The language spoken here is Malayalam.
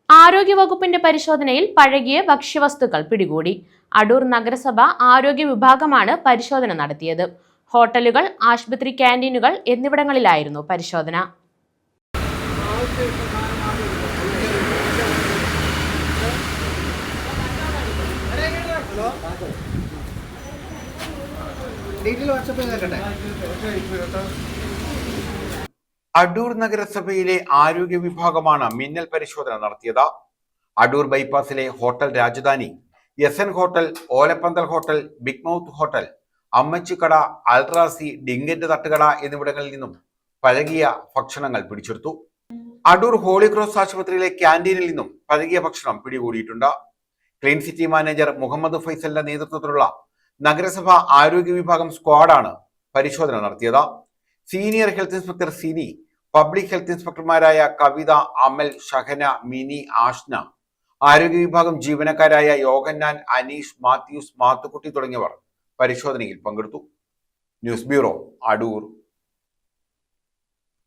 ആരോഗ്യവകുപ്പിന്റെ പരിശോധനയിൽ പഴകിയ ഭക്ഷ്യവസ്തുക്കൾ പിടികൂടി. അടൂർ നഗരസഭ ആരോഗ്യ വിഭാഗമാണ് പരിശോധന നടത്തിയത്. ഹോട്ടലുകൾ, ആശുപത്രി ക്യാന്റീനുകൾ എന്നിവിടങ്ങളിലായിരുന്നു പരിശോധന. അടൂർ നഗരസഭയിലെ ആരോഗ്യ വിഭാഗമാണ് മിന്നൽ പരിശോധന നടത്തിയത്. അടൂർ ബൈപ്പാസിലെ hotel Rajadhani, SN. Hotel, Olappanthal hotel, big mouth hotel, Ammachikkada, Alrazi, ഡിങ്കന്റെ തട്ടുകട എന്നിവിടങ്ങളിൽ നിന്നും പഴകിയ ഭക്ഷണങ്ങൾ പിടിച്ചെടുത്തു. അടൂർ ഹോളി ക്രോസ് ആശുപത്രിയിലെ ക്യാന്റീനിൽ നിന്നും പഴകിയ ഭക്ഷണം പിടികൂടിയിട്ടുണ്ട്. ക്ലീൻ സിറ്റി മാനേജർ മുഹമ്മദ് ഫൈസലിന്റെ നേതൃത്വത്തിലുള്ള നഗരസഭ ആരോഗ്യ വിഭാഗം സ്ക്വാഡാണ് പരിശോധന നടത്തിയത്. Senior health inspector Sini, public health ഇൻസ്പെക്ടർമാരായ കവിത, അമൽ, ഷഹന, മിനി, ആഷ്ന, ആരോഗ്യ വിഭാഗം ജീവനക്കാരായ യോഗന്നാൻ, അനീഷ്, മാത്യൂസ്, മാത്തുക്കുട്ടി തുടങ്ങിയവർ പരിശോധനയിൽ പങ്കെടുത്തു. News bureau, Adoor.